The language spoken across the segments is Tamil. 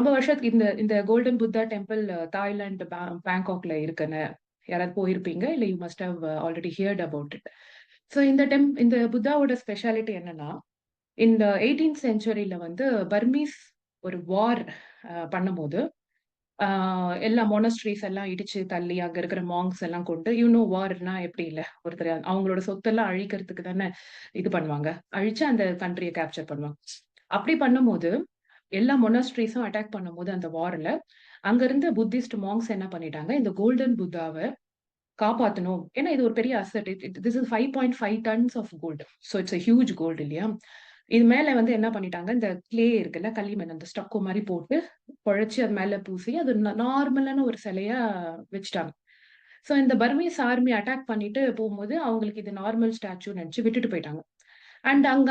ரொம்ப வருஷத்துக்கு இந்த இந்த கோல்டன் புத்தா டெம்பிள் தாய்லாந்து பேங்காக்ல இருக்குன்னு யாராவது போயிருப்பீங்க, இல்ல you must have already heard about it. So இந்த புத்தாவோட ஸ்பெஷாலிட்டி என்னன்னா, இந்த 18th செஞ்சுரியில வந்து பர்மீஸ் ஒரு வார் பண்ணும்போது எல்லா மொனஸ்ட்ரீஸ் எல்லாம் இடிச்சு தள்ளி அங்க இருக்கிற மாங்ஸ் எல்லாம் கொண்டு வார்னா எப்படி இல்ல ஒருத்தர் அவங்களோட சொத்தெல்லாம் அழிக்கிறதுக்கு தானே இது பண்ணுவாங்க, அழிச்சு அந்த கண்ட்ரியை கேப்சர் பண்ணுவாங்க. அப்படி பண்ணும்போது எல்லா மொனஸ்ட்ரீஸும் அட்டாக் பண்ணும்போது அந்த வார்ல அங்க இருந்த புத்திஸ்ட் மாங்ஸ் என்ன பண்ணிட்டாங்க, இந்த கோல்டன் புத்தாவை காப்பாத்தணும். ஏன்னா இது ஒரு பெரிய asset. This is 5.5 tons of gold. So it's a huge gold இல்லையா? இது மேல வந்து என்ன பண்ணிட்டாங்க, இந்த கிளே இருக்குல்ல, களிமண், அந்த ஸ்டக்கோ மாதிரி போட்டு குழைச்சு அது மேல பூசி அது நார்மலான ஒரு சிலையா வச்சுட்டாங்க. ஸோ இந்த பர்மீஸ் ஆர்மி அட்டாக் பண்ணிட்டு போகும்போது அவங்களுக்கு இது நார்மல் ஸ்டாச்சு நினைச்சு விட்டுட்டு போயிட்டாங்க. அண்ட் அங்க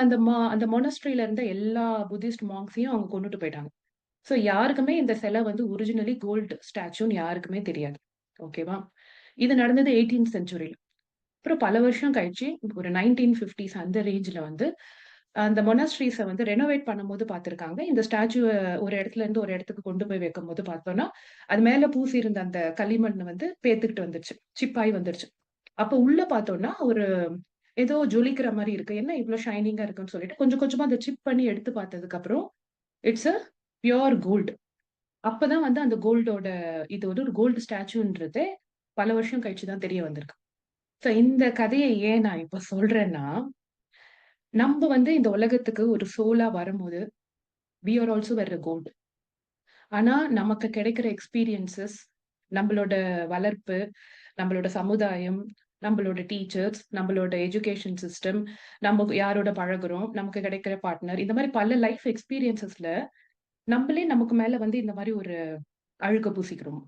அந்த மொனஸ்ட்ரியில இருந்த எல்லா புத்திஸ்ட் மாங்ஸையும் அவங்க கொண்டுட்டு போயிட்டாங்க. ஸோ யாருக்குமே இந்த சிலை வந்து ஒரிஜினலி கோல்டு ஸ்டாச்சுன்னு யாருக்குமே தெரியாது. ஓகேவா? இது நடந்தது 18th செஞ்சுரியில. அப்புறம் பல வருஷம் கழிச்சு ஒரு 1950s அந்த ரேஞ்ச்ல வந்து அந்த மொனாஸ்ட்ரீஸை வந்து ரெனோவேட் பண்ணும்போது பார்த்திருக்காங்க. இந்த ஸ்டாச்சுவ ஒரு இடத்துல இருந்து ஒரு இடத்துக்கு கொண்டு போய் வைக்கும்போது பார்த்தோம்னா, அது மேல பூசி இருந்த அந்த களிமண் வந்து பேத்துக்கிட்டு வந்துருச்சு. சிப்பாய் வந்துருச்சு. அப்ப உள்ள பார்த்தோம்னா, ஒரு ஏதோ ஜொலிக்கிற மாரி இருக்கு. என்ன இவ்ளோ ஷைனிங்கா இருக்குன்னு சொல்லிட்டு கொஞ்சம் கொஞ்சமா அத சிப் பண்ணி எடுத்து பார்த்ததுக்கு அப்புறம், இட்ஸ் அ பியூர் கோல்ட். அப்பதான் வந்து அந்த கோல்டோட இது வந்து ஒரு கோல்டு ஸ்டாச்சுன்றதே பல வருஷம் கழிச்சு தான் தெரிய வந்திருக்கு. சோ இந்த கதைய ஏன் நான் இப்ப சொல்றேன்னா, நம்ப வந்து இந்த உலகத்துக்கு ஒரு சோலா வரும்போது, we are also wear a gold. ஆனா நமக்கு கிடைக்கிற எக்ஸ்பீரியன்ஸஸ், நம்மளோட வளர்ப்பு, நம்மளோட சமுதாயம், நம்மளோட டீச்சர்ஸ், நம்மளோட எஜுகேஷன் சிஸ்டம், நம்ம யாரோட பழகுறோம், நமக்கு கிடைக்கிற பார்ட்னர், இந்த மாரி பல லைஃப் எக்ஸ்பீரியன்ஸஸ்ல நம்மளே நமக்கு மேல வந்து இந்த மாரி ஒரு அழுக்க பூசிக்கிறோம்.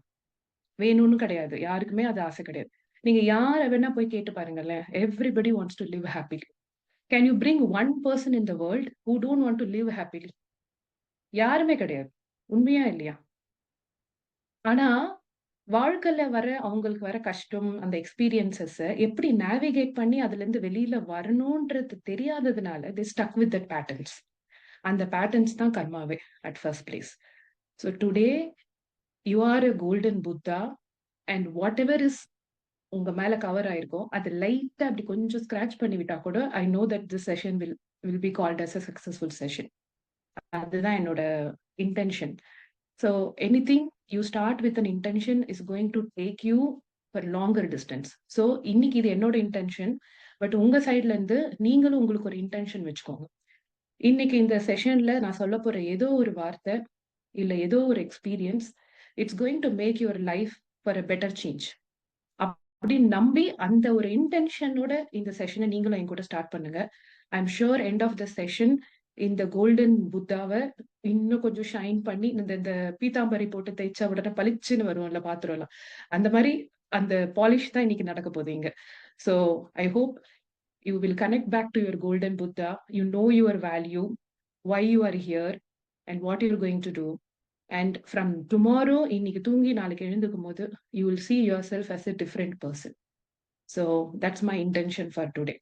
வேணும்னு கிடையாது. யாருக்குமே அது ஆசை கிடையாது. நீங்க யார வேணா போய் கேட்டு பாருங்களேன். Everybody wants to live happily. Can you bring one person in the world who don't want to live happily? யாருமே கிடையாது. உண்மையா இல்லையா? ஆனா, வாழ்க்கையில அவங்களுக்கு வர கஷ்டம், அந்த எக்ஸ்பீரியன்ஸஸ எப்படி நேவிகேட் பண்ணி அதுலருந்து வெளியில வரணும்ன்றது தெரியாததுனால, they stuck with that patterns. அந்த பேட்டர்ன்ஸ் தான் கர்மாவே at first place. So today you are a golden Buddha and whatever is உங்க மேல கவர் ஆயிருக்கும். அது லைட்டா அப்படி கொஞ்சம் ஸ்கிராட்ச் பண்ணி விட்டா கூட, I know that this session will be called as a successful session. அதுதான் என்னோட intention. So anything you start with an intention is going to take you for longer distance. ஸோ இன்னைக்கு இது என்னோட இன்டென்ஷன். பட் உங்க சைட்ல இருந்து நீங்களும் உங்களுக்கு ஒரு இன்டென்ஷன் வச்சுக்கோங்க. இன்னைக்கு இந்த செஷன்ல நான் சொல்ல போற ஏதோ ஒரு வார்த்தை, இல்ல ஏதோ ஒரு experience, it's going to make your life for a better change. அப்படின்னு நம்பி அந்த ஒரு இன்டென்ஷனோட இந்த செஷனை நீங்களும் என் கூட ஸ்டார்ட் பண்ணுங்க. I am sure end of the session இந்த கோல்டன் புத்தாவை இன்னும் கொஞ்சம் ஷைன் பண்ணி இந்த இந்த பீதாம்பரி போட்டு தேய்ச்சா உடனே பளிச்சுன்னு வரும்ல பாத்திரம் எல்லாம், அந்த மாதிரி அந்த பாலிஷ் தான் இன்னைக்கு நடக்க போகுது இங்க. So I hope you will connect back to your golden Buddha. You know your value, why you are here and what you're going to do. And from tomorrow, இன்னைக்கு தூங்கி நாளைக்கு எழுந்துக்கும் போது, you will see yourself as a different person. So that's my intention for today.